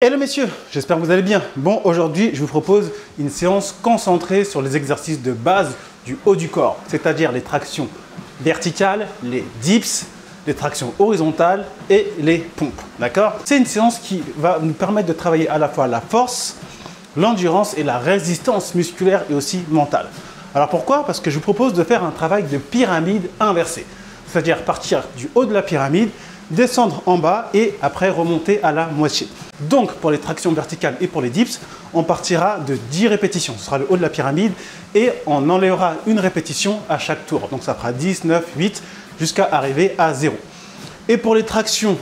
Hello messieurs, j'espère que vous allez bien. Bon, aujourd'hui, je vous propose une séance concentrée sur les exercices de base du haut du corps, c'est-à-dire les tractions verticales, les dips, les tractions horizontales et les pompes. D'accord? C'est une séance qui va nous permettre de travailler à la fois la force, l'endurance et la résistance musculaire et aussi mentale. Alors pourquoi? Parce que je vous propose de faire un travail de pyramide inversée, c'est-à-dire partir du haut de la pyramide, descendre en bas et après remonter à la moitié. Donc pour les tractions verticales et pour les dips, on partira de 10 répétitions. Ce sera le haut de la pyramide et on enlèvera une répétition à chaque tour. Donc ça fera 10, 9, 8 jusqu'à arriver à 0. Et pour les tractions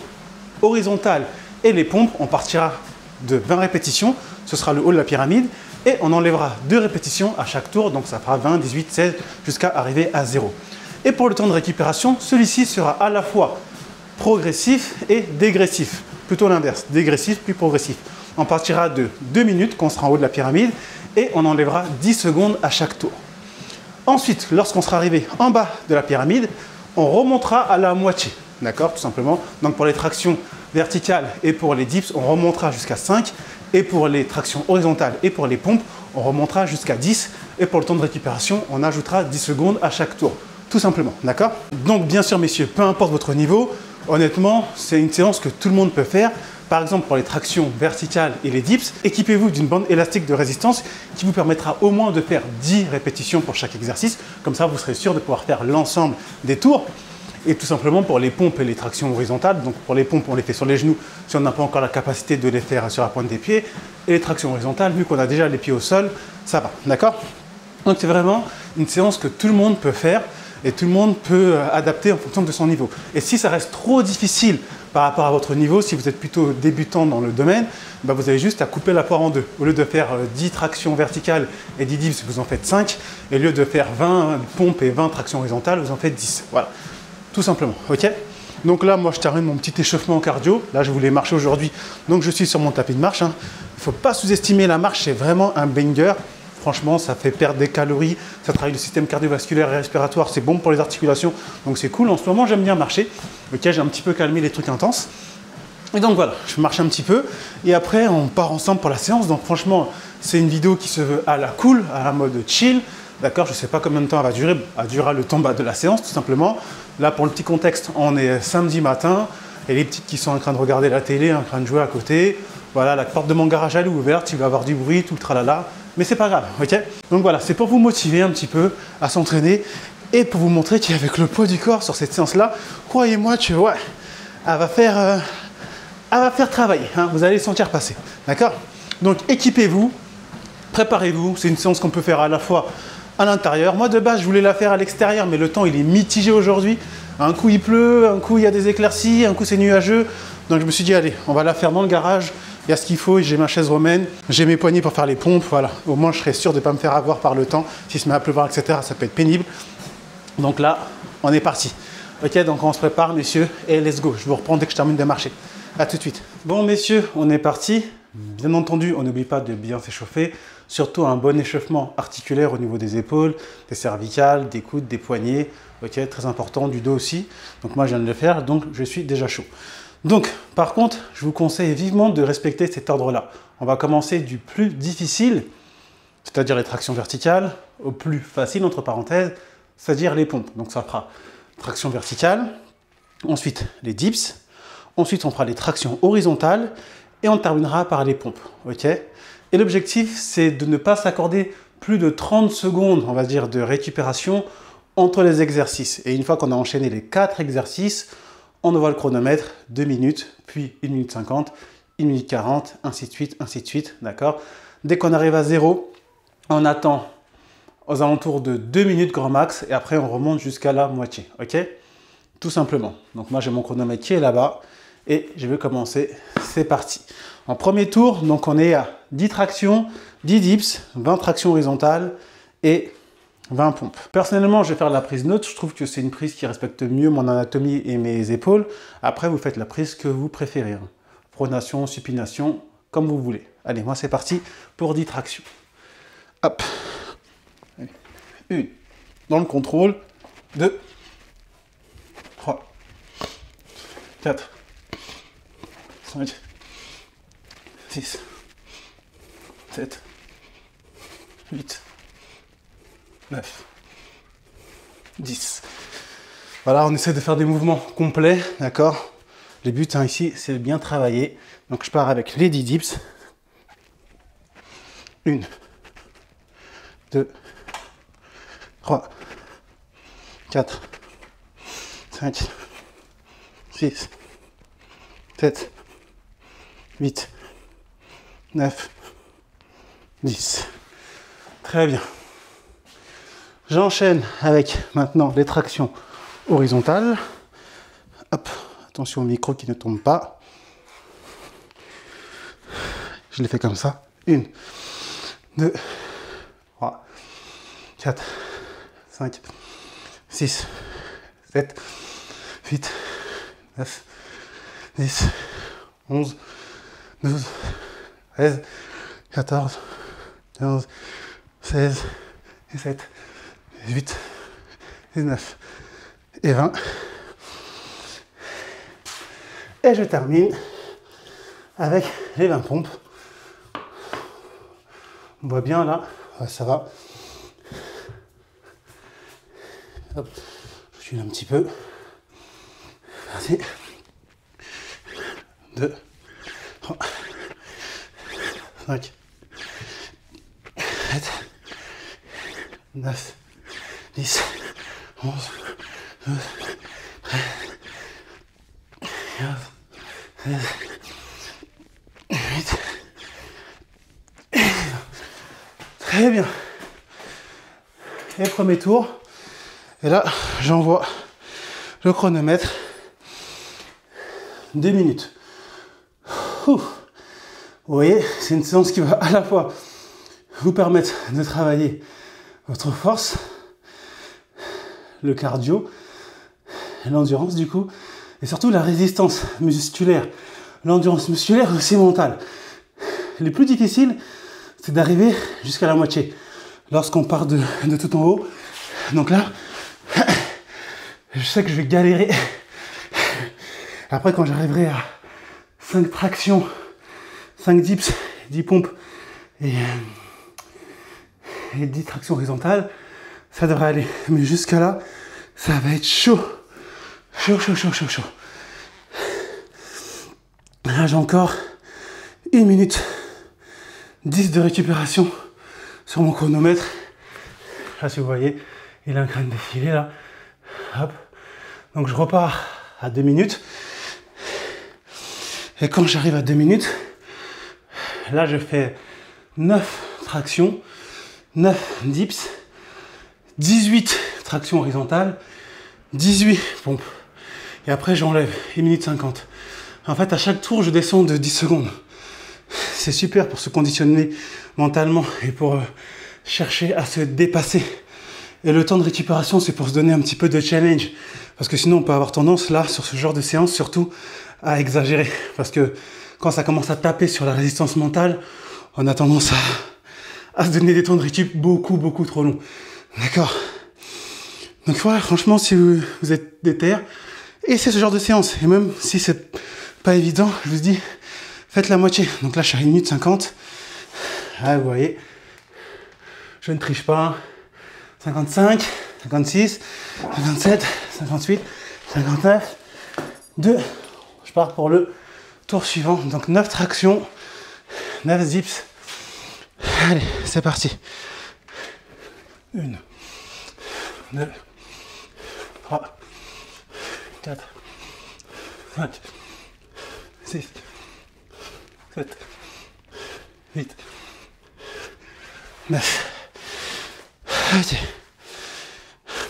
horizontales et les pompes, on partira de 20 répétitions. Ce sera le haut de la pyramide et on enlèvera 2 répétitions à chaque tour. Donc ça fera 20, 18, 16 jusqu'à arriver à 0. Et pour le temps de récupération, celui-ci sera à la fois progressif et dégressif. Plutôt l'inverse, dégressif puis progressif. On partira de 2 minutes quand on sera en haut de la pyramide et on enlèvera 10 secondes à chaque tour. Ensuite, lorsqu'on sera arrivé en bas de la pyramide, on remontera à la moitié. D'accord, tout simplement. Donc pour les tractions verticales et pour les dips, on remontera jusqu'à 5. Et pour les tractions horizontales et pour les pompes, on remontera jusqu'à 10. Et pour le temps de récupération, on ajoutera 10 secondes à chaque tour. Tout simplement, d'accord? Donc bien sûr messieurs, peu importe votre niveau, honnêtement, c'est une séance que tout le monde peut faire. Par exemple, pour les tractions verticales et les dips, équipez-vous d'une bande élastique de résistance qui vous permettra au moins de faire 10 répétitions pour chaque exercice. Comme ça, vous serez sûr de pouvoir faire l'ensemble des tours. Et tout simplement pour les pompes et les tractions horizontales, donc pour les pompes, on les fait sur les genoux si on n'a pas encore la capacité de les faire sur la pointe des pieds. Et les tractions horizontales, vu qu'on a déjà les pieds au sol, ça va, d'accord? Donc c'est vraiment une séance que tout le monde peut faire. Et tout le monde peut adapter en fonction de son niveau. Et si ça reste trop difficile par rapport à votre niveau, si vous êtes plutôt débutant dans le domaine, bah vous avez juste à couper la poire en deux. Au lieu de faire 10 tractions verticales et 10 dips, vous en faites 5. Et au lieu de faire 20 pompes et 20 tractions horizontales, vous en faites 10. Voilà, tout simplement. Ok? Donc là, moi, je termine mon petit échauffement cardio. Là, je voulais marcher aujourd'hui, donc je suis sur mon tapis de marche. Il ne faut pas sous-estimer la marche, c'est vraiment un banger. Franchement, ça fait perdre des calories, ça travaille le système cardiovasculaire et respiratoire, c'est bon pour les articulations, donc c'est cool. En ce moment, j'aime bien marcher. Ok, j'ai un petit peu calmé les trucs intenses. Et donc voilà, je marche un petit peu et après, on part ensemble pour la séance. Donc franchement, c'est une vidéo qui se veut à la cool, à la mode chill. D'accord, je ne sais pas combien de temps elle va durer. Elle durera le temps de la séance, tout simplement. Là, pour le petit contexte, on est samedi matin et les petites qui sont en train de regarder la télé, en train de jouer à côté. Voilà, la porte de mon garage elle est ouverte, il va y avoir du bruit, tout le tralala. Mais c'est pas grave, ok? Donc voilà, c'est pour vous motiver un petit peu à s'entraîner et pour vous montrer qu'avec le poids du corps sur cette séance-là, croyez-moi que ouais, elle va faire travailler, hein, vous allez le sentir passer, d'accord? Donc équipez-vous, préparez-vous, c'est une séance qu'on peut faire à la fois à l'intérieur. Moi de base, je voulais la faire à l'extérieur, mais le temps il est mitigé aujourd'hui. Un coup il pleut, un coup il y a des éclaircies, un coup c'est nuageux. Donc je me suis dit, allez, on va la faire dans le garage. Il y a ce qu'il faut, j'ai ma chaise romaine, j'ai mes poignées pour faire les pompes, voilà. Au moins, je serai sûr de ne pas me faire avoir par le temps. S'il se met à pleuvoir, etc., ça peut être pénible. Donc là, on est parti. Ok, donc on se prépare, messieurs, et let's go. Je vous reprends dès que je termine de marcher. À tout de suite. Bon, messieurs, on est parti. Bien entendu, on n'oublie pas de bien s'échauffer. Surtout un bon échauffement articulaire au niveau des épaules, des cervicales, des coudes, des poignets. Ok, très important, du dos aussi. Donc moi, je viens de le faire, donc je suis déjà chaud. Donc, par contre, je vous conseille vivement de respecter cet ordre-là. On va commencer du plus difficile, c'est-à-dire les tractions verticales, au plus facile, entre parenthèses, c'est-à-dire les pompes. Donc ça fera traction verticale, ensuite les dips, ensuite on fera les tractions horizontales et on terminera par les pompes. Ok? Et l'objectif, c'est de ne pas s'accorder plus de 30 secondes, on va dire, de récupération entre les exercices. Et une fois qu'on a enchaîné les 4 exercices, on envoie le chronomètre, 2 minutes, puis 1 minute 50, 1 minute 40, ainsi de suite, d'accord? Dès qu'on arrive à 0, on attend aux alentours de 2 minutes grand max, et après on remonte jusqu'à la moitié, ok? Tout simplement. Donc moi j'ai mon chronomètre qui est là-bas, et je vais commencer, c'est parti. En premier tour, donc on est à 10 tractions, 10 dips, 20 tractions horizontales, et 20 pompes. Personnellement, je vais faire la prise neutre. Je trouve que c'est une prise qui respecte mieux mon anatomie et mes épaules. Après, vous faites la prise que vous préférez. Pronation, supination, comme vous voulez. Allez, moi c'est parti pour 10 tractions. Hop. Allez. 1. Dans le contrôle. 2. 3. 4. 5. 6, 7, 8, 9, 10. Voilà, on essaie de faire des mouvements complets, d'accord? Le but ici, c'est de bien travailler. Donc je pars avec les 10 dips. 1, 2, 3, 4, 5, 6, 7, 8, 9, 10. Très bien. J'enchaîne avec maintenant les tractions horizontales. Hop, attention au micro qui ne tombe pas. Je l'ai fait comme ça. 1, 2, 3, 4, 5, 6, 7, 8, 9, 10, 11, 12, 13, 14, 15, 16, 17, 18, 19 et 20. Et je termine avec les 20 pompes. On voit bien là, ça va. Hop, je file un petit peu. Vas-y. 2, 3, 5, 7, 9, 10, 11, 12, 13, 15, 16, 18, et 19. Très bien. Et premier tour. Et là, j'envoie le chronomètre. 2 minutes. Ouh. Vous voyez, c'est une séance qui va à la fois vous permettre de travailler votre force, le cardio, l'endurance du coup, et surtout la résistance musculaire. L'endurance musculaire aussi mentale. Le plus difficile, c'est d'arriver jusqu'à la moitié. Lorsqu'on part de tout en haut. Donc là, je sais que je vais galérer. Après, quand j'arriverai à 5 tractions, 5 dips, 10 pompes et 10 tractions horizontales, ça devrait aller. Mais jusqu'à là, ça va être chaud. Chaud, chaud, chaud, chaud, chaud. Là, j'ai encore 1 minute 10 de récupération sur mon chronomètre. Là, si vous voyez, il est en train de défiler là. Hop. Donc je repars à 2 minutes. Et quand j'arrive à 2 minutes, là je fais 9 tractions, 9 dips, 18 tractions horizontales, 18 pompes. Et après j'enlève 1 minute 50. En fait, à chaque tour, je descends de 10 secondes. C'est super pour se conditionner mentalement et pour chercher à se dépasser. Et le temps de récupération, c'est pour se donner un petit peu de challenge. Parce que sinon, on peut avoir tendance, là, sur ce genre de séance, surtout, à exagérer. Parce que quand ça commence à taper sur la résistance mentale, on a tendance à se donner des temps de récup beaucoup, beaucoup trop longs. D'accord? Donc voilà, franchement, si vous êtes déter, et c'est ce genre de séance. Et même si c'est pas évident, je vous dis, faites la moitié. Donc là, je suis à 1 minute 50. Là, vous voyez, je ne triche pas. 55, 56, 57, 58, 59, 2. Je pars pour le tour suivant. Donc 9 tractions, 9 dips. Allez, c'est parti. 1, 2, 3, 4, 5, 6, 7, 8, 9. Ok.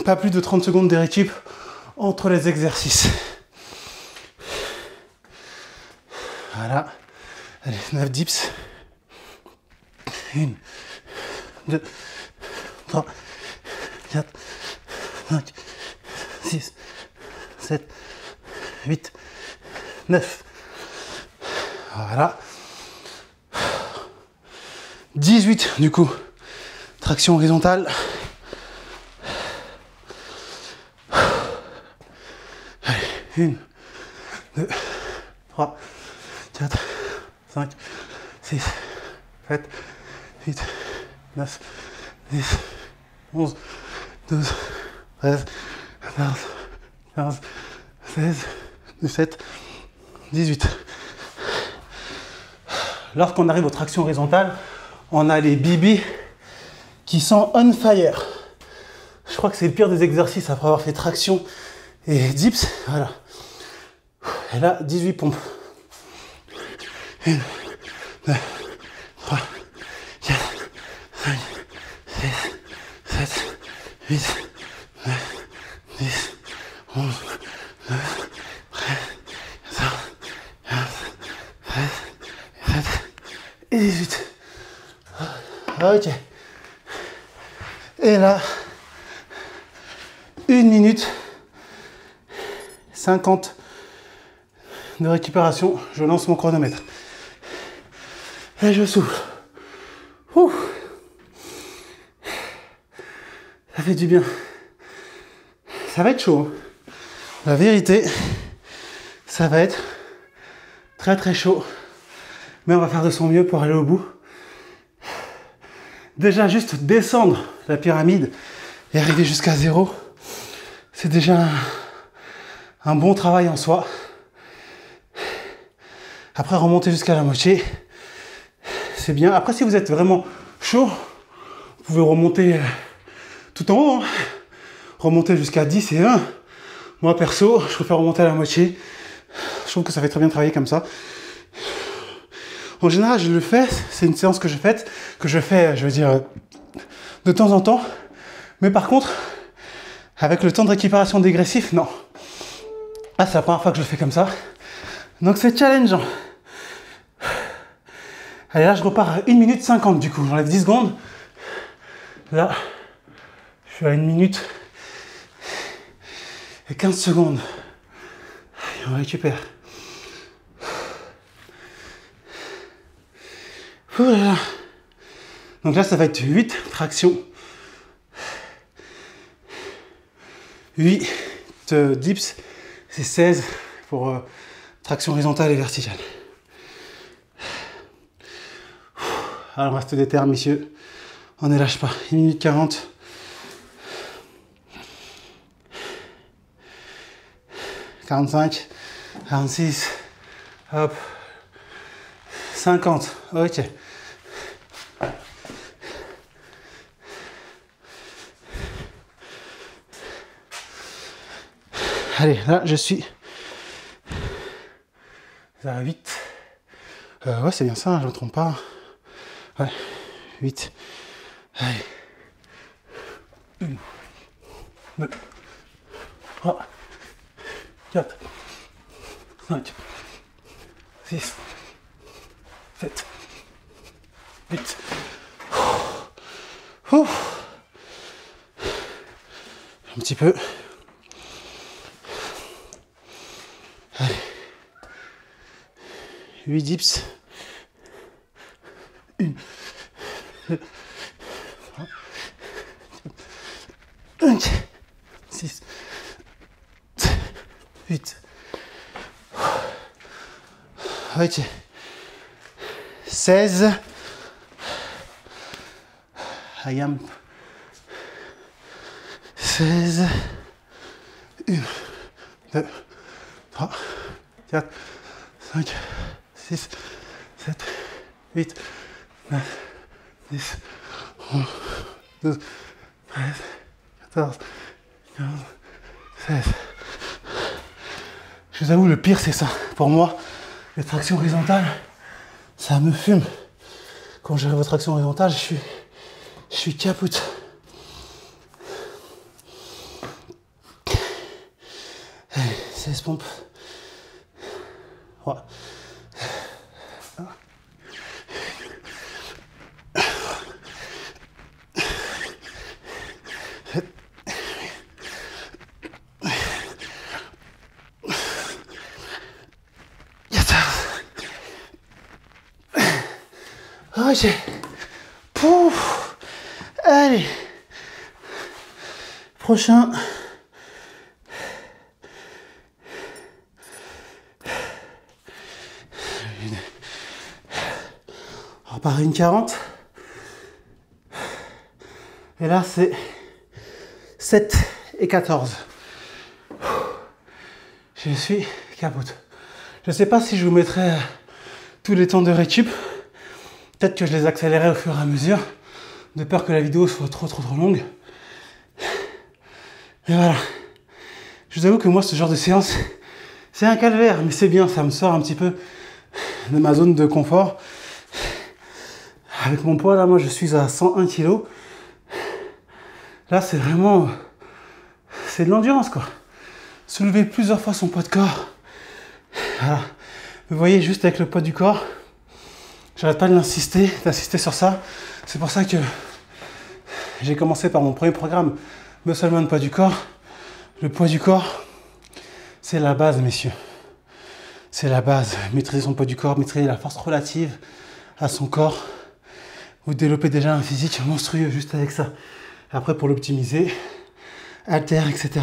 Pas plus de 30 secondes de récup entre les exercices. Voilà. Allez, 9 dips. 1, 2, 3, 4, 5, 6, 7, 8, 9. Voilà. 18 du coup. Traction horizontale. Allez, 1, 2, 3, 4, 5, 6, 7, 8, 9, 10, 11, 12, 13, 14, 15, 16, 17, 18. Lorsqu'on arrive aux tractions horizontales, on a les bibis qui sont on fire. Je crois que c'est le pire des exercices après avoir fait traction et dips. Voilà. Et là, 18 pompes. 1, 2, 3, 4, 5, 6, 7, 8, 9, 10, 11, 12, 13, 14, 15, 16, 17 et 18. Ok. Et là, 1 minute 50 de récupération. Je lance mon chronomètre. Et je souffle. Ouh. Ça fait du bien. Ça va être chaud. La vérité, ça va être très très chaud. Mais on va faire de son mieux pour aller au bout. Déjà, juste descendre la pyramide et arriver jusqu'à 0, c'est déjà un bon travail en soi. Après, remonter jusqu'à la moitié, c'est bien. Après, si vous êtes vraiment chaud, vous pouvez remonter tout en haut. Hein. Remonter jusqu'à 10 et 1. Moi, perso, je préfère remonter à la moitié. Je trouve que ça fait très bien travailler comme ça. En général, je le fais. C'est une séance que je fais, je veux dire, de temps en temps. Mais par contre, avec le temps de récupération dégressif, non. Ah, c'est la première fois que je le fais comme ça. Donc, c'est challengeant. Allez, là, je repars à 1 minute 50 du coup. J'enlève 10 secondes. Là, je suis à 1 minute et 15 secondes. Et on récupère. Ouh là là. Donc là, ça va être 8 tractions. 8 dips. C'est 16 pour traction horizontale et verticale. Alors, on reste déter, messieurs. On ne lâche pas. 1 minute 40. « 45, 46, hop, 50, ok. Allez, là, je suis à 8. Ouais, c'est bien ça, hein, je ne me trompe pas. Ouais, 8. Allez. 1, 2, 3, 4, 5, 6, 7, 8. Ouh. Un petit peu. Allez. 8 dips. 1, 2, 3, 4, 5, 6, 8. Ok. 16. I am 16. 1, 2, 3, 4, 5, 6, 7, 8, 9, 10, 11, 12, 13, 14, 15, 16. Je vous avoue, le pire, c'est ça. Pour moi, les tractions horizontales, ça me fume. Quand j'arrive aux tractions horizontales, je suis capoute. Allez, 16 pompes. 3. 14. Ok. Pouf. Allez. Prochain. repart à une 40. Et là, c'est 7 et 14. Je suis capote. Je ne sais pas si je vous mettrai tous les temps de récup. Peut-être que je les accélérerai au fur et à mesure, de peur que la vidéo soit trop longue. Et voilà. Je vous avoue que moi, ce genre de séance, c'est un calvaire, mais c'est bien, ça me sort un petit peu de ma zone de confort. Avec mon poids, là, moi, je suis à 101 kg. Là, c'est vraiment... c'est de l'endurance, quoi. Soulever plusieurs fois son poids de corps. Voilà. Vous voyez, juste avec le poids du corps, j'arrête pas d'insister sur ça. C'est pour ça que j'ai commencé par mon premier programme, Muscleman poids du corps. Le poids du corps, c'est la base, messieurs. C'est la base. Maîtriser son poids du corps, maîtriser la force relative à son corps. Vous développez déjà un physique monstrueux juste avec ça. Après, pour l'optimiser, haltères, etc.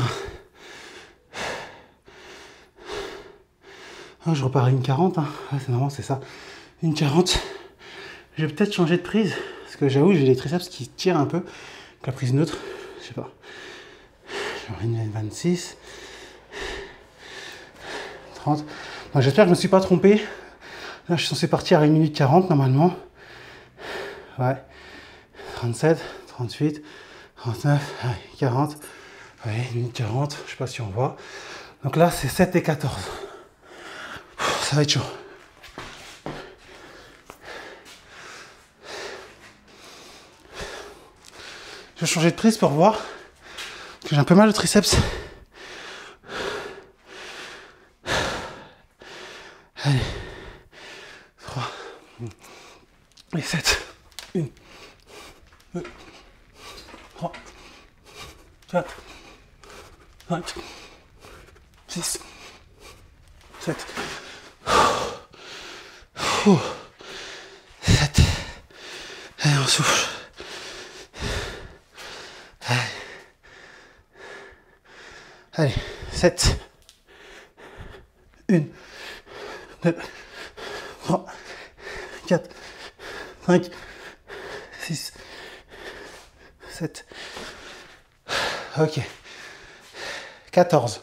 Ah, je repars à une 40. Hein. Ouais, c'est normal, c'est ça. Une 40. Je vais peut-être changer de prise. Parce que j'avoue, j'ai les triceps qui tirent un peu. Donc, la prise neutre, je sais pas. Genre une 26. 30. J'espère que je ne me suis pas trompé. Là, je suis censé partir à 1 minute 40 normalement. Ouais. 37, 38, 39, 40. Ouais, 1 minute 40. Je sais pas si on voit. Donc là, c'est 7 et 14. Ça va être chaud. Je vais changer de prise pour voir. Parce que j'ai un peu mal au triceps. Allez. 3 et 7. 1, 2, 3, 4, 5, 6, 7. 7. Allez, on souffle. Allez, 7. 1, 2, 3, 4, 5, 6, 7. Ok. 14.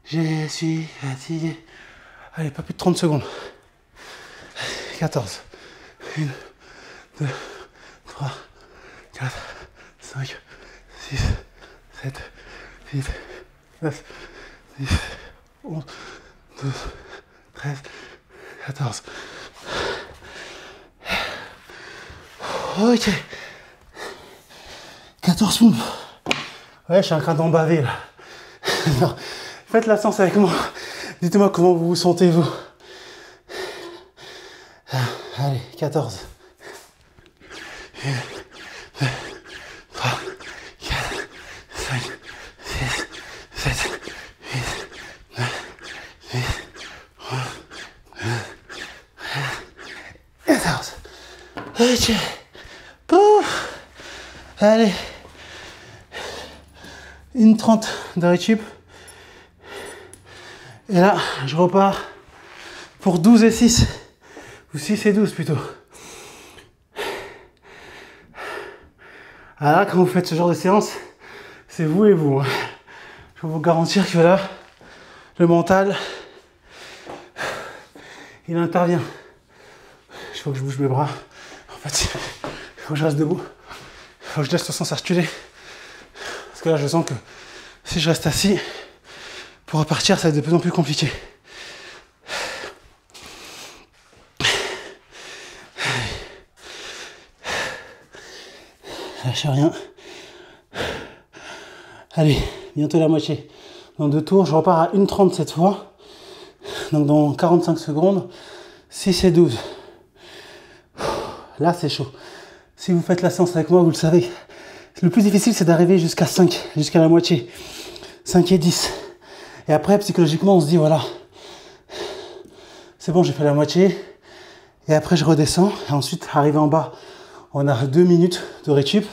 Je suis fatigué. Allez, pas plus de 30 secondes. 14. 1, 2, 3, 4, 5, 6, 7, 8, 9, 10, 11, 12, 13, 14. Ok. 14 pompes. Ouais, je suis en train d'en baver là. Non. Faites la séance avec moi. Dites-moi comment vous vous sentez, vous. Allez, 14. 1, 2, 3, 4, 5, 6, 7, 8, 9, 10, 11, 12, 14. Ok. Pouf. Allez. Une 30 de récup. Et là, je repars pour 12 et 6. Ou 6 et 12 plutôt. Alors là, quand vous faites ce genre de séance, c'est vous et vous. Je peux vous garantir que là, le mental, il intervient. Il faut que je bouge mes bras. En fait, il faut que je reste debout. Il faut que je laisse le sens circuler. Parce que là, je sens que si je reste assis, pour repartir, ça va être de plus en plus compliqué. Lâchez rien. Allez, bientôt la moitié. Dans 2 tours, je repars à 1,30 cette fois. Donc dans 45 secondes, 6 et 12. Là, c'est chaud. Si vous faites la séance avec moi, vous le savez. Le plus difficile, c'est d'arriver jusqu'à 5, jusqu'à la moitié. 5 et 10. Et après, psychologiquement, on se dit, voilà, c'est bon, j'ai fait la moitié. Et après, je redescends. Et ensuite, arrivé en bas, on a 2 minutes de récup.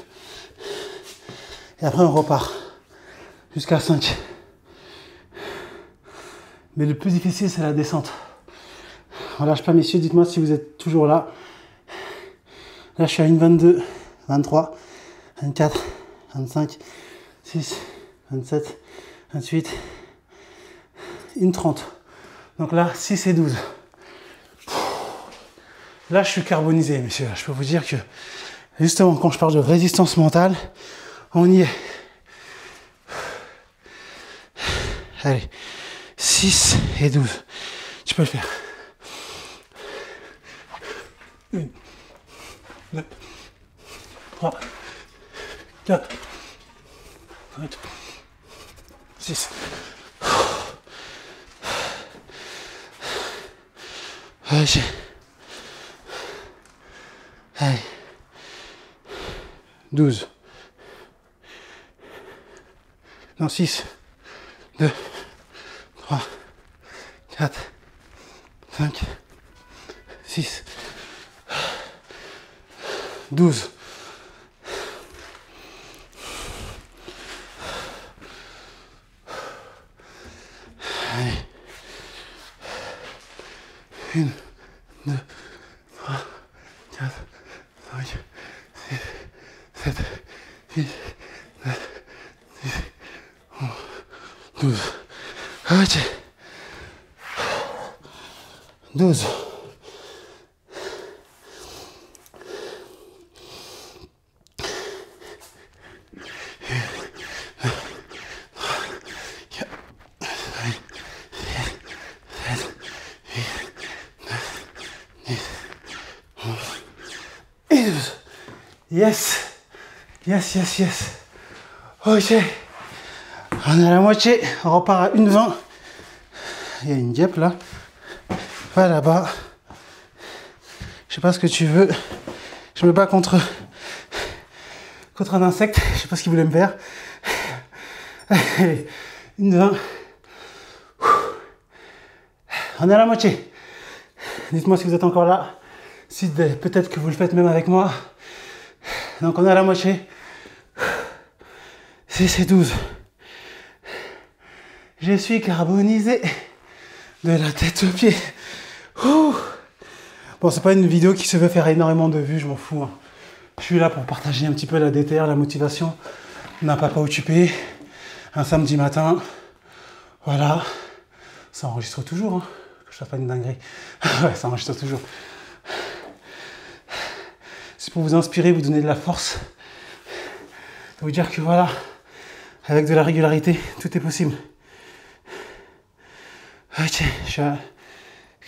Et après, on repart jusqu'à 5. Mais le plus difficile, c'est la descente. On lâche pas, messieurs, dites-moi si vous êtes toujours là. Là, je suis à une 22, 23, 24, 25, 6, 27, 28, une 30. Donc là, 6 et 12. Là, je suis carbonisé, messieurs. Je peux vous dire que, justement, quand je parle de résistance mentale, on y est. Allez, 6 et 12. Tu peux le faire. 1, 2, 3, 4, 5, 6. Allez. Allez. 12. Non, 6, 2, 3, 4, 5, 6, 12. Allez. 1, 2, 3, 4, 5, 6, 7, 8, 9, 10, 11, 12. Ok. 12. Yes, yes, yes, yes. Ok. On est à la moitié. On repart à 1,20. Il y a une guêpe là. Va là-bas. Je sais pas ce que tu veux. Je me bats contre un insecte. Je sais pas ce qu'il voulait me faire. Allez, 1,20. On est à la moitié. Dites-moi si vous êtes encore là. Si peut-être que vous le faites même avec moi. Donc on est à la moitié. 6 et 12. Je suis carbonisé de la tête aux pieds. Ouh. Bon, c'est pas une vidéo qui se veut faire énormément de vues, je m'en fous. Hein. Je suis là pour partager un petit peu la déterre, la motivation d'un papa occupé, un samedi matin. Voilà. Ça enregistre toujours, hein. Que je fasse pas une dinguerie. Ouais, ça enregistre toujours. C'est pour vous inspirer, vous donner de la force. Vous dire que voilà, avec de la régularité, tout est possible. Ok, je suis à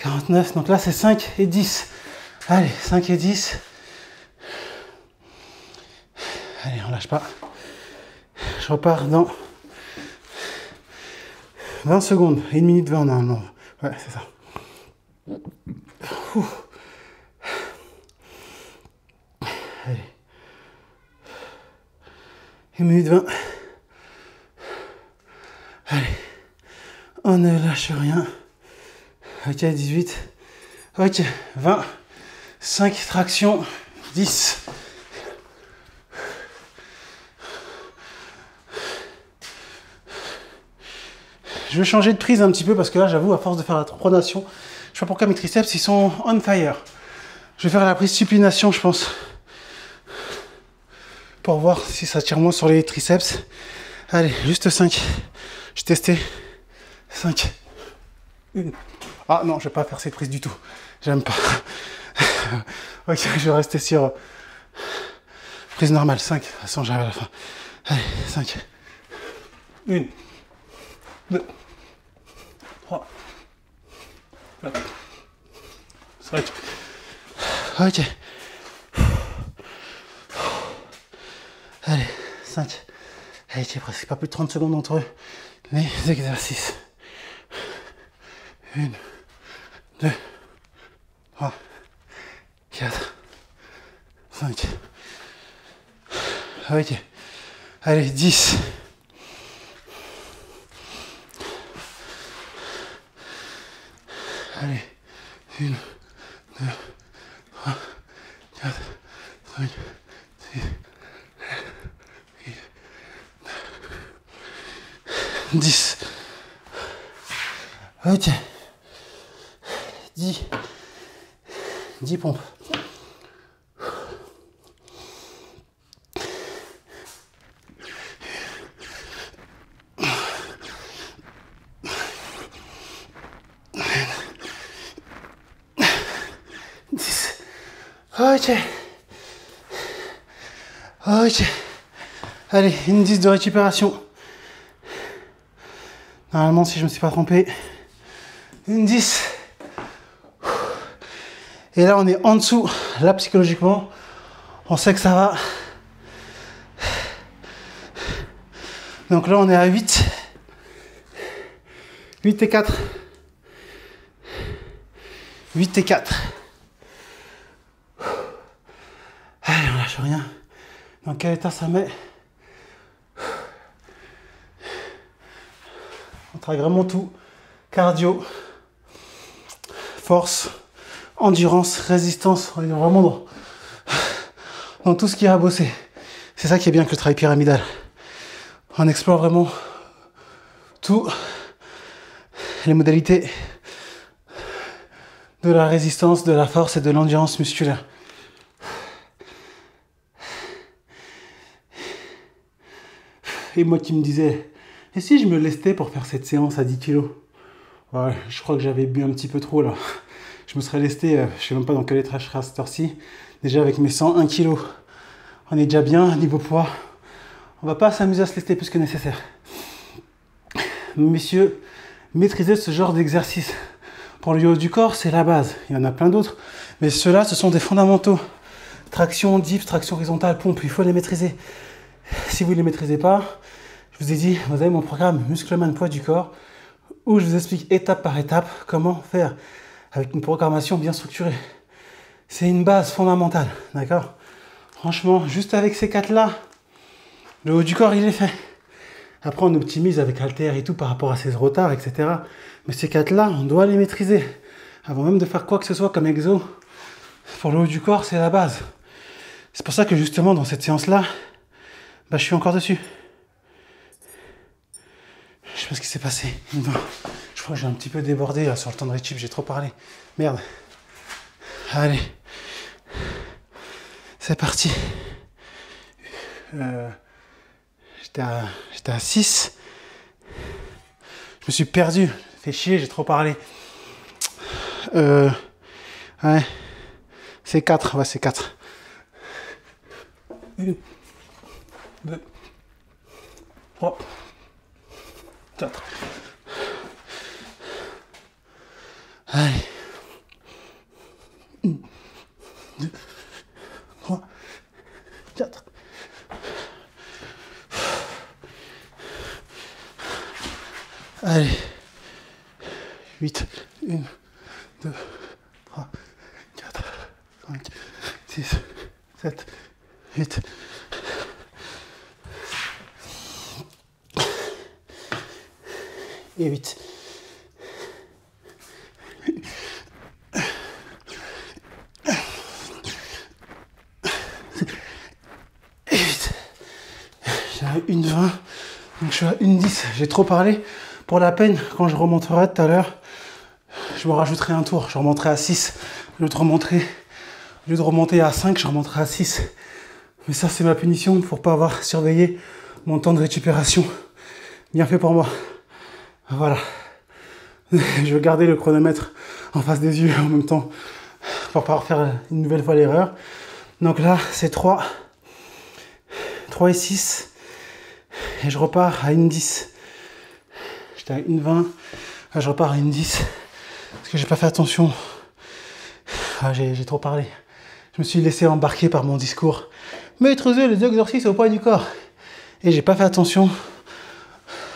49, donc là c'est 5 et 10. Allez, 5 et 10. Allez, on lâche pas. Je repars dans 20 secondes, 1 minute 20 normalement. Ouais, c'est ça. Ouh. Allez. 1 minute 20. Allez. On ne lâche rien. Ok, 18. Ok, 20. 5 tractions. 10. Je vais changer de prise un petit peu parce que là, j'avoue, à force de faire la pronation, je sais pas pourquoi mes triceps, ils sont on fire. Je vais faire la prise supination, je pense. Pour voir si ça tire moins sur les triceps. Allez, juste 5. J'ai testé. 5. 1. Ah non, je vais pas faire cette prise du tout. J'aime pas. Ok, je vais rester sur prise normale. 5. De toute façon, j'arrive à la fin. Allez, 5. 1. 2. 3. 4. 5. Ok. Allez, 5. Allez, c'est presque pas plus de 30 secondes entre les exercices. 1, 2, 3, 4, 5. Ok. Allez, 10. Allez, 1, 2, 3, 4, 5, 6, 10. Ok. 10 pompes. Ok. Ok. Allez, une 10 de récupération. Normalement, si je ne me suis pas trompé, une 10. Et là, on est en dessous. Là, psychologiquement, on sait que ça va. Donc là, on est à 8. 8 et 4. 8 et 4. Allez, on lâche rien. Dans quel état ça met? On travaille vraiment tout. Cardio, force, endurance, résistance. On est vraiment dans tout ce qu'il y a à bosser. C'est ça qui est bien avec le travail pyramidal. On explore vraiment tout. Les modalités de la résistance, de la force et de l'endurance musculaire. Et moi qui me disais, et si je me lestais pour faire cette séance à 10 kg? Ouais, je crois que j'avais bu un petit peu trop là. Je me serais lesté, je sais même pas dans quel état je serais à cette heure-ci. Déjà avec mes 101 kg, on est déjà bien niveau poids. On va pas s'amuser à se lester plus que nécessaire. Messieurs, maîtriser ce genre d'exercice. Pour le haut du corps, c'est la base. Il y en a plein d'autres. Mais ceux-là, ce sont des fondamentaux. Traction, dips, traction horizontale, pompe, il faut les maîtriser. Si vous ne les maîtrisez pas, je vous ai dit, vous avez mon programme Muscleman Poids du corps, où je vous explique étape par étape comment faire avec une programmation bien structurée. C'est une base fondamentale, d'accord? Franchement, juste avec ces 4-là, le haut du corps, il est fait. Après, on optimise avec haltère et tout par rapport à ses retards, etc. Mais ces 4-là, on doit les maîtriser. Avant même de faire quoi que ce soit comme exo, pour le haut du corps, c'est la base. C'est pour ça que justement, dans cette séance-là, je suis encore dessus. Je sais pas ce qui s'est passé. Je crois que j'ai un petit peu débordé là, sur le temps de récup, j'ai trop parlé. Merde. Allez. C'est parti. J'étais à 6. Je me suis perdu. Fait chier, j'ai trop parlé. Ouais. C'est 4. Ouais, c'est 4. 1, 2, 3, 4. Allez. 1, 2, 3, 4. Allez. 8. 1, 2, 3, 4, 5, 6, 7, 8. Et 8. Et 8. J'ai à 1,20. Donc je suis à 1,10. J'ai trop parlé. Pour la peine, quand je remonterai tout à l'heure, je me rajouterai un tour. Je remonterai à 6. Au lieu de remonter à 5, je remonterai à 6. Mais ça, c'est ma punition pour pas avoir surveillé mon temps de récupération. Bien fait pour moi. Voilà. Je vais garder le chronomètre en face des yeux en même temps pour pas refaire une nouvelle fois l'erreur. Donc là, c'est 3 et 6. Et je repars à 1,10. J'étais à 1,20. Là, je repars à 1,10. Parce que j'ai pas fait attention. Ah, j'ai trop parlé. Je me suis laissé embarquer par mon discours. Maîtriser les exercices au poids du corps. Et j'ai pas fait attention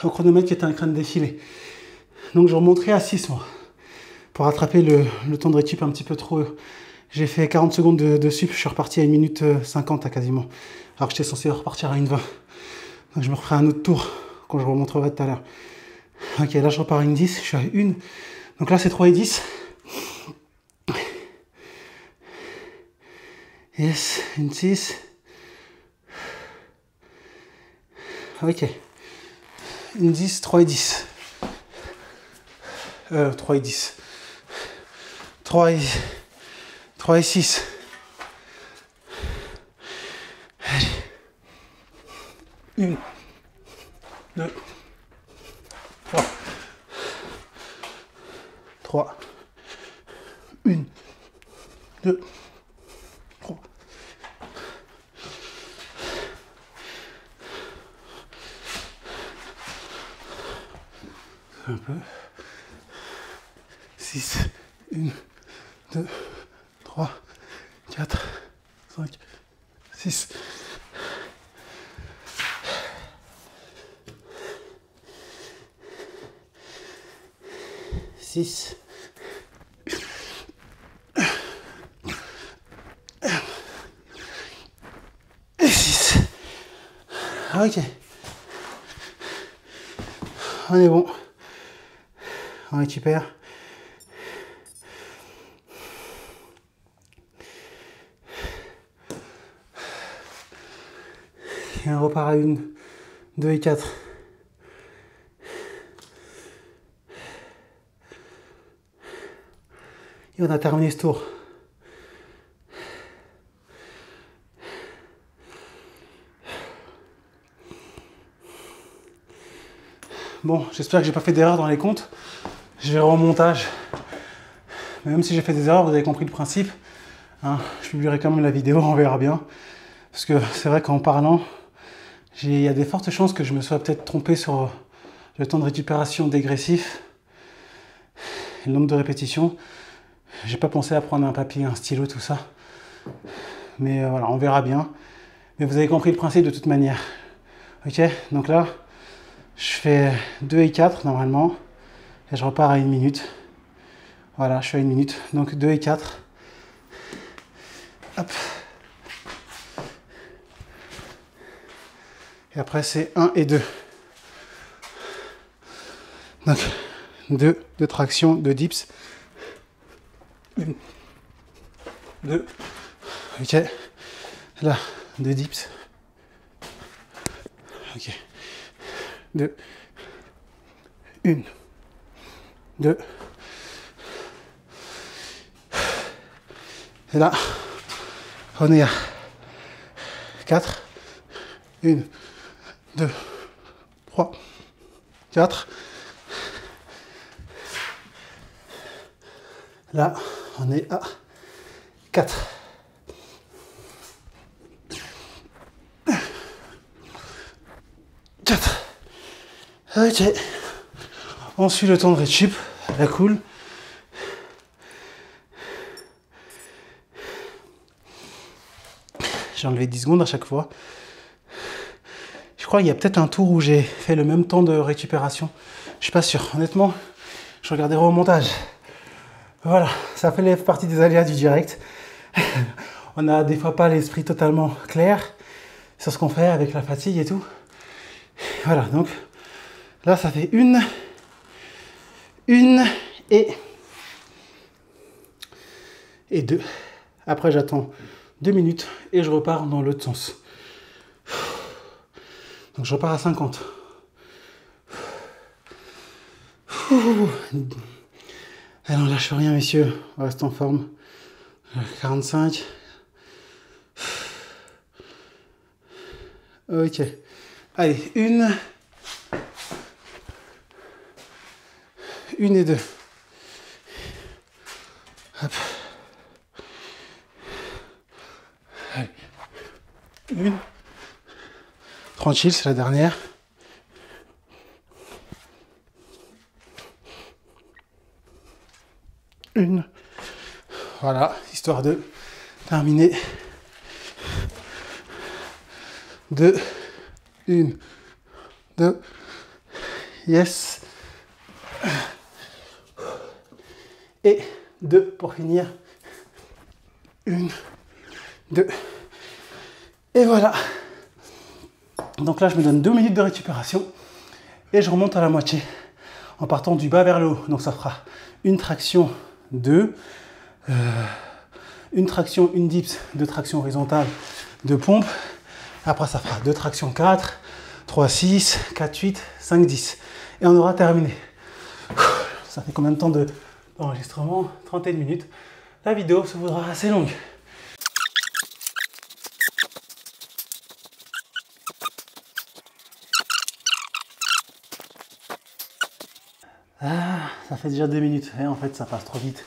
au chronomètre qui était en train de défiler. Donc je remonterai à 6 moi. Pour rattraper le temps de récup un petit peu trop. J'ai fait 40 secondes de sup, je suis reparti à 1 minute 50 à quasiment. Alors que j'étais censé repartir à 1,20. Donc je me referai un autre tour quand je remonterai tout à l'heure. Ok, là je repars à 1,10, je suis à 1. Donc là c'est 3 et 10. Yes, 1,6. Ok. 1,10, 3 et 10. 3 et 10. 3 et 6. Allez. 1, 2, 3. 3. 1, 2, 3. Un peu. 6, 1, 2, 3, 4, 5, 6. Six. Six. Ok. On est bon. On récupère. Et on repart à 1, 2 et 4. Et on a terminé ce tour. Bon, j'espère que j'ai pas fait d'erreur dans les comptes. Je verrai au montage. Mais même si j'ai fait des erreurs, vous avez compris le principe. Hein, je publierai quand même la vidéo, on verra bien. Parce que c'est vrai qu'en parlant, il y a des fortes chances que je me sois peut-être trompé sur le temps de récupération dégressif et le nombre de répétitions. J'ai pas pensé à prendre un papier, un stylo, tout ça. Mais voilà, on verra bien. Mais vous avez compris le principe de toute manière. Ok, donc là, je fais 2 et 4 normalement. Et je repars à 1 minute. Voilà, je suis à 1 minute. Donc 2 et 4. Hop. Et après, c'est 1 et 2. Donc 2 de traction, 2 dips. 1, 2. Ok. Là, 2 dips. Ok. 2. 1. 2. Et là, on est à 4. 1, 2, 3, 4. Là, on est à 4. Ok. On suit le temps de récup. La cool. J'ai enlevé 10 secondes à chaque fois. Je crois qu'il y a peut-être un tour où j'ai fait le même temps de récupération. Je suis pas sûr. Honnêtement, je regarderai au montage. Voilà, ça fait partie des aléas du direct. On a des fois pas l'esprit totalement clair sur ce qu'on fait avec la fatigue et tout. Voilà, donc là ça fait une et 2. Après j'attends 2 minutes et je repars dans l'autre sens. Donc je repars à 50. Allez, on lâche rien messieurs, on reste en forme. 45. Ok. Allez, 1 et 2. Hop. Allez. 1. Tranquille, c'est la dernière. Une. Voilà, histoire de terminer. 2. 1. 2. Yes. Et 2 pour finir. 1, 2. Et voilà. Donc là, je me donne 2 minutes de récupération et je remonte à la moitié en partant du bas vers le haut. Donc ça fera une traction 2, une traction, une dips, 2 tractions horizontales, 2 pompes. Après, ça fera 2 tractions 4, 3, 6, 4, 8, 5, 10. Et on aura terminé. Ça fait combien de temps d'enregistrement? 31 minutes. La vidéo se voudra assez longue. Ah, ça fait déjà 2 minutes. Et en fait, ça passe trop vite.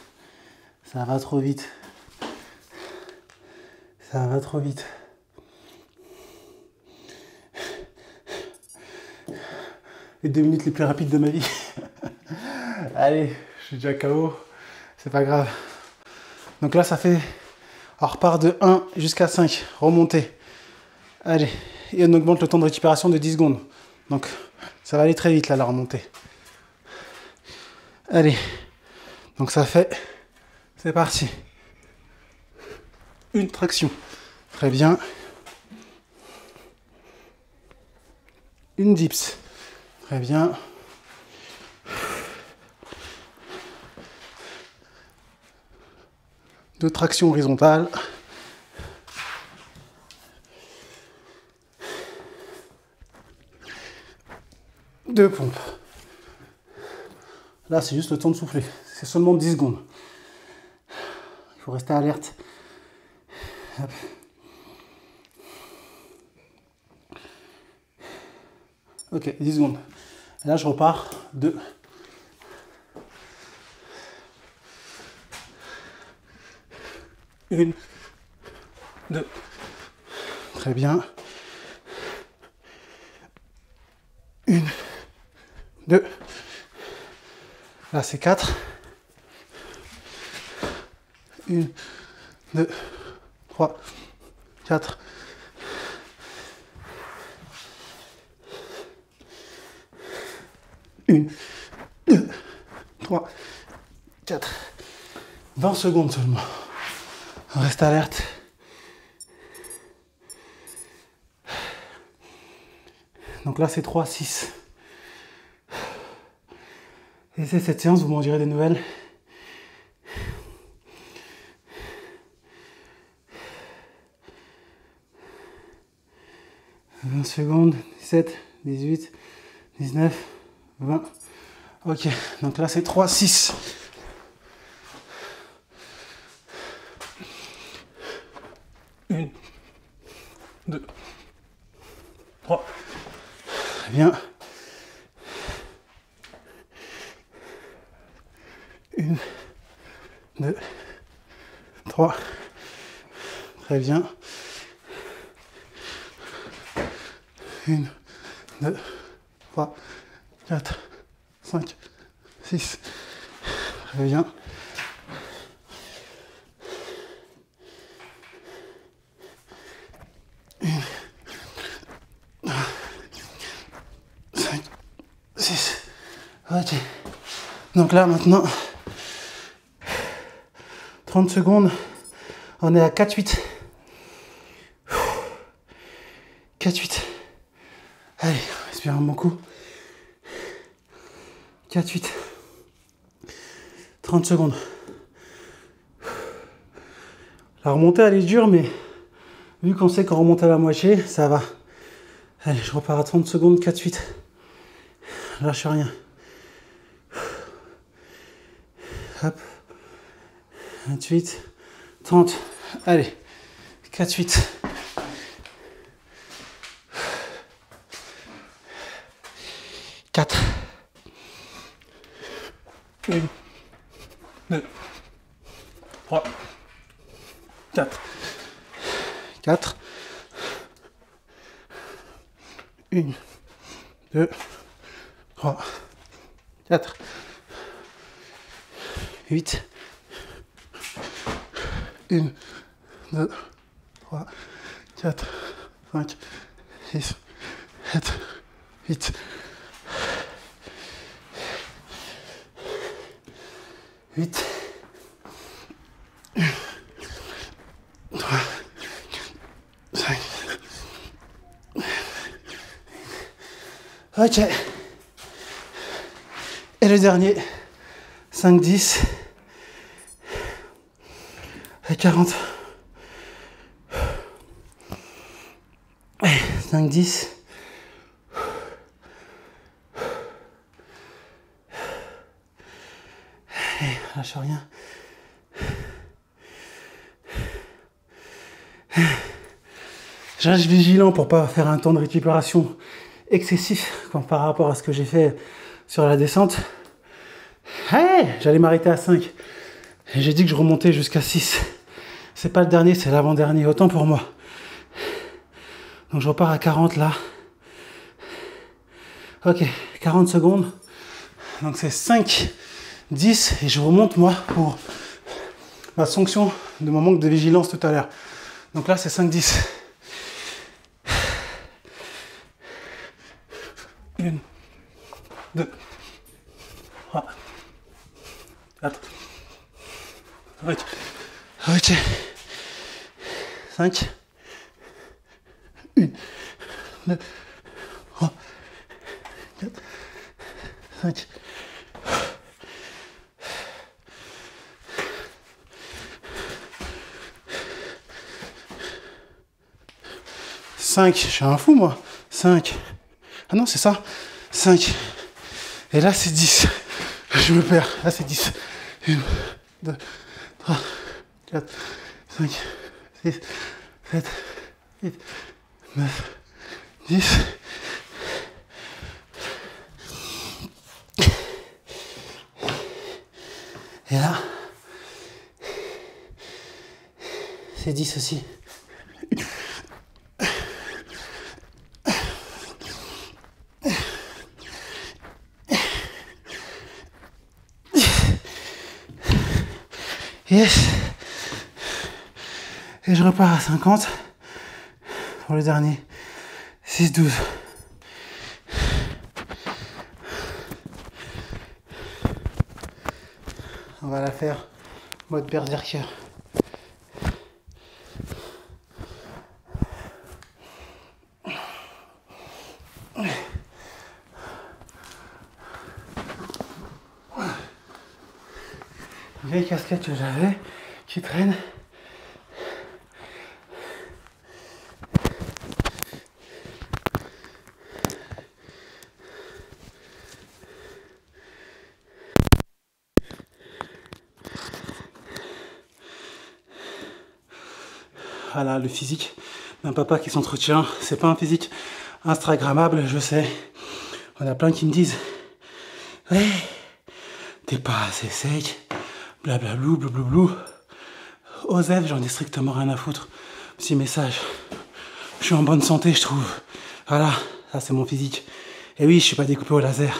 Ça va trop vite. Ça va trop vite. Les 2 minutes les plus rapides de ma vie. Allez, je suis déjà KO. C'est pas grave. Donc là, ça fait... On repart de 1 jusqu'à 5. Remontée. Allez. Et on augmente le temps de récupération de 10 secondes. Donc, ça va aller très vite là, la remontée. Allez. Donc ça fait... C'est parti. Une traction. Très bien. Une dips. Très bien. Deux tractions horizontales. Deux pompes. Là, c'est juste le temps de souffler. C'est seulement 10 secondes. Il faut rester alerte. Hop. Ok, 10 secondes. Et là, je repars de... Une, deux. Très bien. Une, deux. Là, c'est 4. Une, deux, 3, 4. Une, deux, 3, 4. 20 secondes seulement. On reste alerte. Donc là, c'est 3, 6. Et c'est cette séance, vous m'en direz des nouvelles. « 20 secondes, 17, 18, 19, 20. Ok, donc là c'est 3, 6. Une, deux, 3. Très bien. Une, deux, 3. Très bien. Une, deux, 3, 4, 5, 6. Très bien. Une, 5, 6. Ok. Donc là maintenant, 30 secondes. On est à 4-8. 4-8. Allez, respire un bon coup. 4-8. 30 secondes. La remontée, elle est dure, mais vu qu'on sait qu'on remonte à la moitié, ça va. Allez, je repars à 30 secondes, 4-8. Lâche rien. Hop. 28. 30. Allez. 4-8. 4. 1, 2, 3, 4. 4. 1, 2, 3, 4. 8. 1, 2, 3, 4, 5, 6, 7, 8. 8. 3, 5. Ok. Et le dernier, 5, 10. Et 40. 5, 10. Et lâche rien. Je reste vigilant pour pas faire un temps de récupération excessif par rapport à ce que j'ai fait sur la descente. Hey, j'allais m'arrêter à 5. Et j'ai dit que je remontais jusqu'à 6. C'est pas le dernier, c'est l'avant-dernier. Autant pour moi. Donc je repars à 40 là. Ok, 40 secondes. Donc c'est 5, 10. Et je remonte moi pour ma sanction de mon manque de vigilance tout à l'heure. Donc là c'est 5, 10. 1, 2, 3, 4, 5, 5, 1, 2, 3, 4, 5. Je suis un fou moi. 5. Ah non, c'est ça. 5. Et là, c'est 10. Je me perds. Là, c'est 10. 1, 2, 3, 4, 5, 6, 7, 8, 9, 10. Et là, c'est 10 aussi. Yes. Et je repars à 50 pour le dernier. 6, 12. On va la faire mode berserker. Vieille casquette que j'avais qui traîne. Voilà le physique d'un papa qui s'entretient. C'est pas un physique instagrammable, je sais. On a plein qui me disent ouais, t'es pas assez sec, blablablou, blablablou. Osef, j'en ai strictement rien à foutre. Petit message. Je suis en bonne santé, je trouve. Voilà, ça c'est mon physique. Et oui, je suis pas découpé au laser.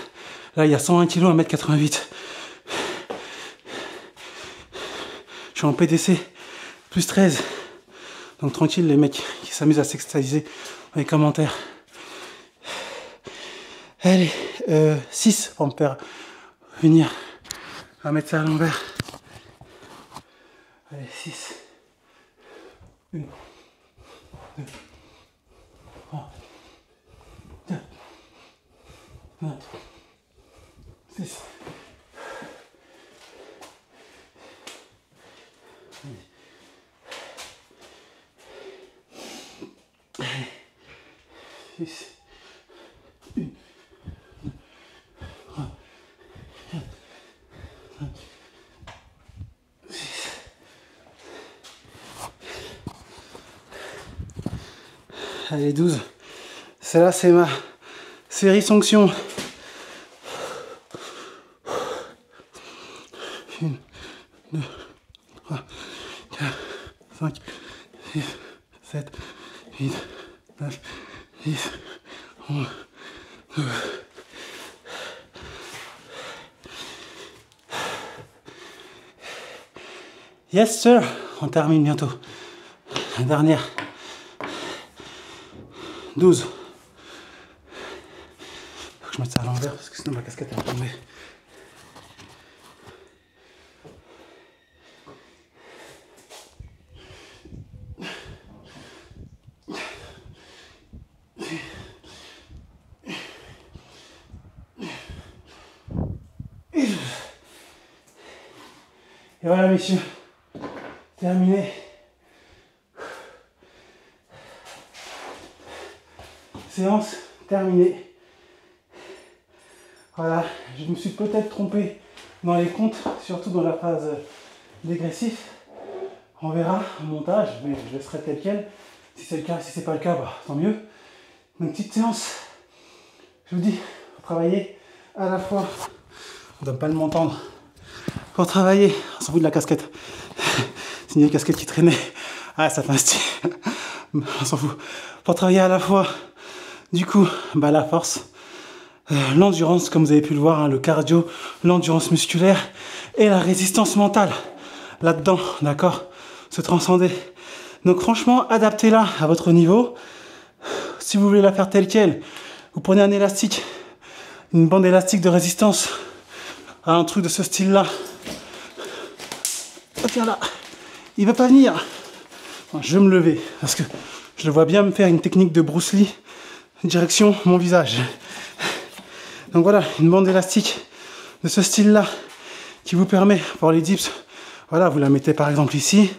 Là, il y a 101 kg à 1m88. Je suis en PDC, plus 13. Donc tranquille les mecs qui s'amusent à s'extasier dans les commentaires. Allez, 6 pour me faire venir. On va mettre ça à l'envers. Allez, 6. 1, 2, 3, 4, 5, 6. Allez. 6. 1, 2, 3, 4, 5, 6. Allez, 12. Celle-là, c'est ma série sanction. 1, 2, 3, 4, 5, 6, 7, 8, 9, 10, 11, 12. Yes, sir. On termine bientôt. La dernière. 12. Faut que je mette ça à l'envers parce que sinon ma casquette elle va tomber. Et voilà messieurs, terminé. Séance terminée. Voilà, je me suis peut-être trompé dans les comptes, surtout dans la phase dégressif. On verra au montage, mais je laisserai tel quel. Si c'est le cas, si c'est pas le cas, bah, tant mieux. Donc petite séance, je vous dis, pour travailler à la fois, on ne doit pas m'entendre, pour travailler, on s'en fout de la casquette. C'est une casquette qui traînait. Ah, ça fait un style. On s'en fout. Pour travailler à la fois, du coup, bah, la force, l'endurance, comme vous avez pu le voir, hein, le cardio, l'endurance musculaire et la résistance mentale. Là-dedans, d'accord, se transcender. Donc franchement, adaptez-la à votre niveau. Si vous voulez la faire telle quelle, vous prenez un élastique, une bande élastique de résistance, un truc de ce style-là. Oh, tiens là, il va pas venir. Bon, je vais me lever parce que je le vois bien me faire une technique de Bruce Lee, direction mon visage. Donc voilà, une bande élastique de ce style-là qui vous permet, pour les dips, voilà, vous la mettez par exemple ici.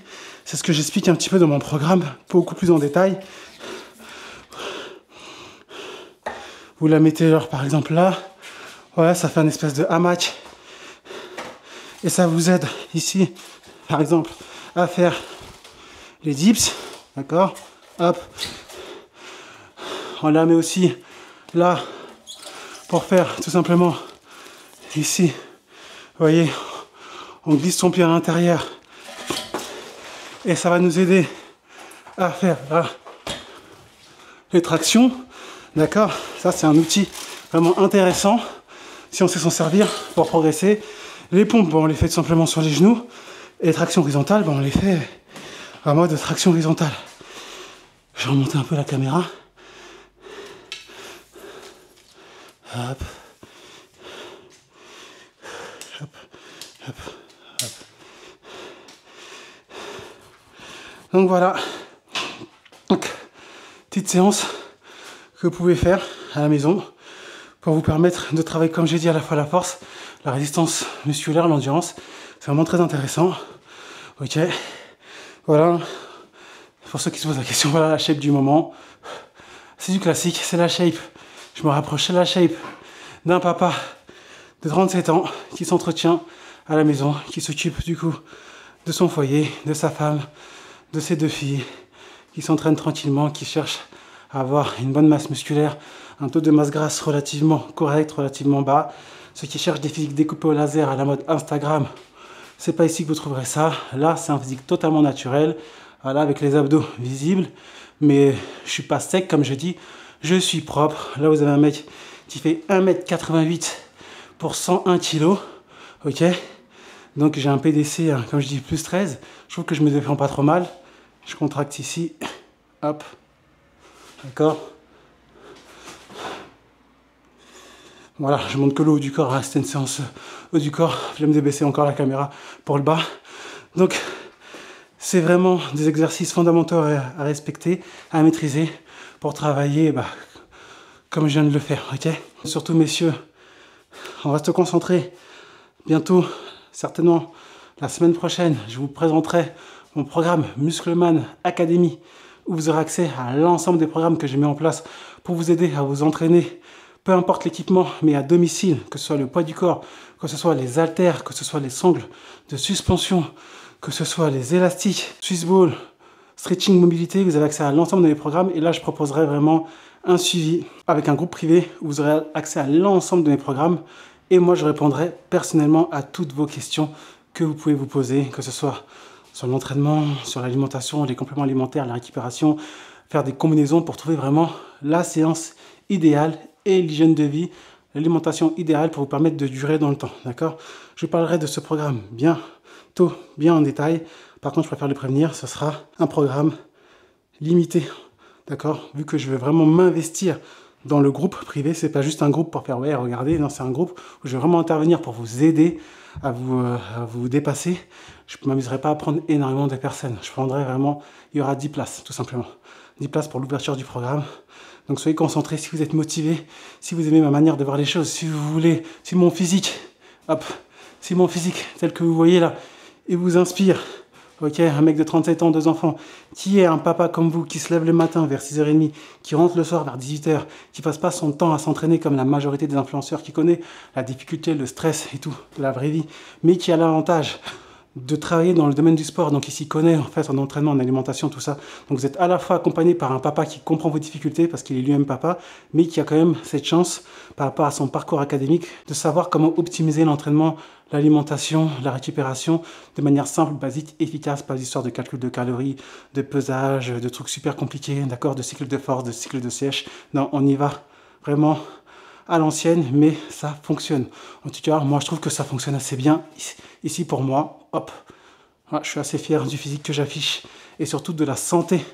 C'est ce que j'explique un petit peu dans mon programme, beaucoup plus en détail. Vous la mettez genre par exemple là. Voilà, ça fait un espèce de hamac. Et ça vous aide ici, par exemple, à faire les dips. D'accord? Hop. On la met aussi là pour faire tout simplement ici. Vous voyez, on glisse son pied à l'intérieur. Et ça va nous aider à faire là, les tractions. D'accord? Ça, c'est un outil vraiment intéressant si on sait s'en servir pour progresser. Les pompes, bon, on les fait tout simplement sur les genoux. Et les tractions horizontales, bon, on les fait en mode traction horizontale. Je vais remonter un peu la caméra. Hop. Hop. Hop. Hop. Donc voilà. Donc, petite séance que vous pouvez faire à la maison pour vous permettre de travailler, comme j'ai dit, à la fois la force, la résistance musculaire, l'endurance. C'est vraiment très intéressant. Ok. Voilà. Pour ceux qui se posent la question, voilà la shape du moment. C'est du classique, c'est la shape. Je me rapproche de la shape d'un papa de 37 ans qui s'entretient à la maison, qui s'occupe du coup de son foyer, de sa femme, de ses 2 filles, qui s'entraîne tranquillement, qui cherche à avoir une bonne masse musculaire, un taux de masse grasse relativement correct, relativement bas. Ceux qui cherchent des physiques découpés au laser à la mode Instagram, c'est pas ici que vous trouverez ça. Là, c'est un physique totalement naturel, voilà, avec les abdos visibles, mais je suis pas sec comme je dis, je suis propre. Là, vous avez un mec qui fait 1m88 pour 101 kg, ok. Donc j'ai un PDC, hein, comme je dis, plus 13. Je trouve que je me défends pas trop mal. Je contracte ici, hop, d'accord. Voilà, je montre que le haut du corps, hein. C'était une séance haut du corps. Je vais me débaisser encore la caméra pour le bas. Donc, c'est vraiment des exercices fondamentaux à respecter, à maîtriser pour travailler comme je viens de le faire, ok. Surtout, messieurs, on reste concentré. Bientôt, certainement, la semaine prochaine, je vous présenterai mon programme Muscleman Academy, où vous aurez accès à l'ensemble des programmes que j'ai mis en place pour vous aider à vous entraîner, peu importe l'équipement, mais à domicile, que ce soit le poids du corps, que ce soit les haltères, que ce soit les sangles de suspension, que ce soit les élastiques, Swiss ball, stretching, mobilité. Vous avez accès à l'ensemble de mes programmes. Et là, je proposerai vraiment un suivi avec un groupe privé où vous aurez accès à l'ensemble de mes programmes. Et moi, je répondrai personnellement à toutes vos questions que vous pouvez vous poser, que ce soit sur l'entraînement, sur l'alimentation, les compléments alimentaires, la récupération, faire des combinaisons pour trouver vraiment la séance idéale et l'hygiène de vie, l'alimentation idéale pour vous permettre de durer dans le temps, d'accord? Je parlerai de ce programme bientôt, bien en détail. Par contre, je préfère le prévenir, ce sera un programme limité, d'accord? Vu que je veux vraiment m'investir dans le groupe privé, c'est pas juste un groupe pour faire, ouais, regardez, non, c'est un groupe où je vais vraiment intervenir pour vous aider à vous dépasser. Je ne m'amuserai pas à prendre énormément de personnes. Je prendrai vraiment, il y aura 10 places, tout simplement. 10 places pour l'ouverture du programme. Donc soyez concentrés si vous êtes motivés, si vous aimez ma manière de voir les choses, si vous voulez, si mon physique, hop, si mon physique tel que vous voyez là, il vous inspire, Ok, un mec de 37 ans, 2 enfants, qui est un papa comme vous, qui se lève le matin vers 6h30, qui rentre le soir vers 18h, qui passe pas son temps à s'entraîner comme la majorité des influenceurs, qui connaît la difficulté, le stress et tout de la vraie vie, mais qui a l'avantage de travailler dans le domaine du sport, donc il s'y connaît en fait en entraînement, en alimentation, tout ça. Donc vous êtes à la fois accompagné par un papa qui comprend vos difficultés parce qu'il est lui-même papa, mais qui a quand même cette chance par rapport à son parcours académique de savoir comment optimiser l'entraînement, l'alimentation, la récupération de manière simple, basique, efficace, pas d'histoire de calcul de calories, de pesage, de trucs super compliqués, d'accord, de cycle de force, de cycle de sèche. Non, on y va vraiment à l'ancienne, mais ça fonctionne. En tout cas, moi je trouve que ça fonctionne assez bien ici pour moi. Hop, voilà, je suis assez fier du physique que j'affiche et surtout de la santé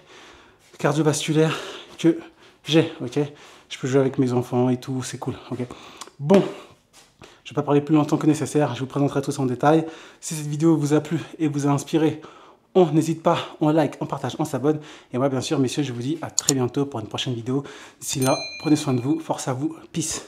cardiovasculaire que j'ai. Ok, je peux jouer avec mes enfants et tout, c'est cool. Ok, bon, je vais pas parler plus longtemps que nécessaire. Je vous présenterai tout ça en détail. Si cette vidéo vous a plu et vous a inspiré, on n'hésite pas, on like, on partage, on s'abonne. Et moi, bien sûr, messieurs, je vous dis à très bientôt pour une prochaine vidéo. D'ici là, prenez soin de vous, force à vous, peace.